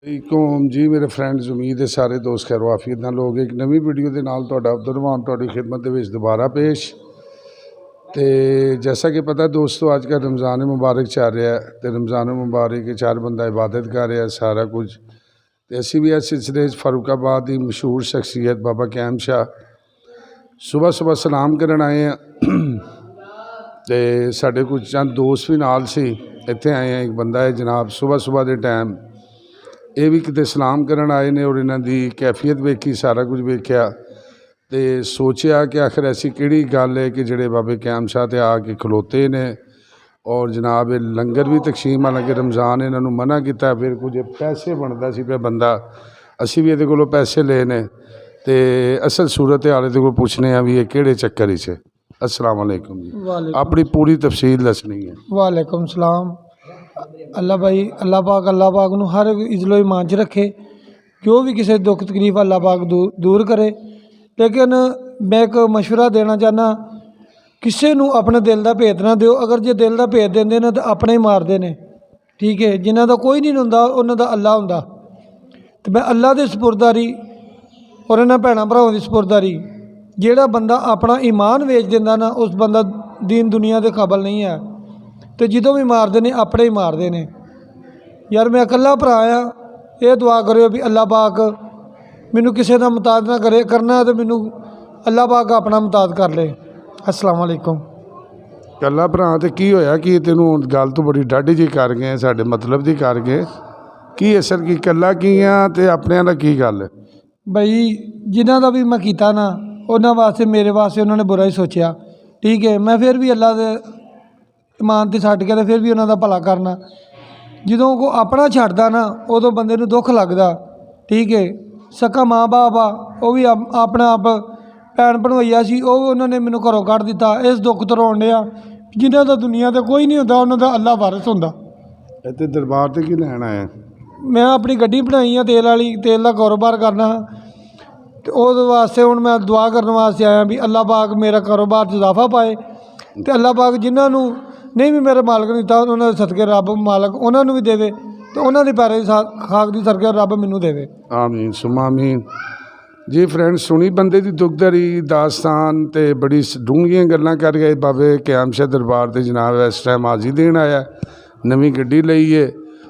ਵਾਲੇਕੁਮ ਜੀ ਮੇਰੇ ਫਰੈਂਡਸ, ਉਮੀਦ है सारे दोस्त खैर वाफियत नाल हो गए। एक नवी वीडियो के नाल तुहाडा अब्दुल तुहाडी खिदमत दे विच दोबारा पेश। तो जैसा कि पता दोस्तों, अजकल रमज़ान मुबारक चल रहा है तो रमज़ान मुबारक चार बंदा इबादत कर रहा है सारा कुछ। तो असी भी इस सिलसिले फारूकाबाद की मशहूर शख्सियत बाबा कैम शाह सुबह सुबह सलाम करन आए हैं। तो साढ़े कुछ चंद दोस्त भी नाल सी, इत्थे आए हैं। एक बंदा है जनाब सुबह सुबह के टाइम ये भी किते सलाम करन आए ने और इन्हां दी कैफियत वेखी, सारा कुछ वेख्या तो सोचा कि आखिर ऐसी किहड़ी गल है कि जिहड़े बाबे कैम शाह ते आके खलोते ने और जनाब लंगर भी तकसीम, हालांकि रमज़ान इन्हां नूं मना किया। फिर कुछ पैसे बनता सी पे बंदा, असी भी इहदे कोलों पैसे ले ने तो असल सूरत हाल इहदे कोल पुछने आ भी ये किहड़े चक्कर विच है। अस्सलाम वालेकुम जी, अपनी पूरी तफसील दसनी है। वालेकुम सलाम। अल्लाह भाई, अल्लाह पाक नूं हर इज़्ज़ो ईमान च रखे, जो भी किसी दुख तकलीफ अल्लाह पाक दूर करे। लेकिन मैं एक मशवरा देना चाहना, किसी नूं अपने दिल का भेद ना दिओ। अगर जे दिल का भेद देंदे ने तो अपने ही मारते हैं, ठीक है। जिन्हां दा कोई नहीं हुंदा उन्हां दा अल्लाह हुंदा। तो मैं अल्लाह दे सपुरदारी और इन्हां भैणां भरावां दी सपुरदारी, जिहड़ा बंदा अपना ईमान वेच दिंदा ना, उस बंदा दीन दुनिया के काबल नहीं है। तो जो भी मारते हैं अपने ही मारते हैं। यार मैं अकेला भरा आ, ये दुआ करो भी अल्लाह पाक मैनू किसी का मुताद ना करे, करना तो मैनू अल्लाह पाक अपना मुताद कर ले। अस्सलाम वालेकुम। कल्ला भरा तो की होया कि तेनों गल तो बड़ी डाढ़ी जी कर गए, साढ़े मतलब की कर गए की असल की कल्ला की आ ते अपने दा की गल है बई। जिन्हों का भी मैं किया ना, उन्होंने वास्ते मेरे वास्ते उन्होंने बुरा ही सोचा, ठीक है। मैं फिर भी अल्लाह दे ईमान ते छड्ड के तो फिर भी उन्हों का भला करना। जो को अपना छड्डदा ना उदों बंदे नूं दुख लगदा, ठीक है। सक्का माँ बाप आ, वह भी अपना आप भैन भणवैया सी, उन्होंने मैनू घरों कढ़ दिता। इस दुख तो रोन डिया जिन्हों का दुनिया ते कोई नहीं होंदा, उन्हों का अल्लाह वारिस हुंदा। इत्थे दरबार ते की लैण आया? मैं अपनी गड्डी बनाई है तेल वाली, तेल का कारोबार करना। तो उस वास्ते हुण मैं दुआ करने वास्ते आया भी अल्लाह पाक मेरा कारोबार च इजाफा पाए। तो अल्लाह पाक जिन्होंने नहीं भी मेरे मालक ने दिता, उन्होंने सदके रब मालक उन्होंने भी देवे, तो उन्होंने पैरे खाक की सदके रब मैनू देवे। आमीन सुमा आमीन जी। फ्रेंड्स, सुनी बंदे की दुखदारी दास्तान तो बड़ी डूंघियां गल्लां कर गए। बाबे कैम शाह दरबार से जनाब इस टाइम हाजी देन आया, नवी गड्डी लई है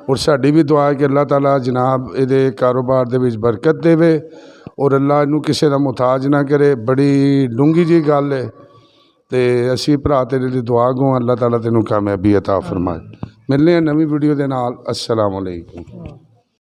और साड़ी भी दुआ है कि अल्लाह ताला जनाब ये कारोबार दे विच बरकत देवे और अल्लाह इनू किसी का मुहताज ना करे। बड़ी डूंघी जी गल है। तो असी भरा तेरे लिए दुआ गो, अल्लाह ताला तेनू कामयाबी अता फरमाए। मिलने नवी वीडियो के नाल। अस्सलाम वालेकुम।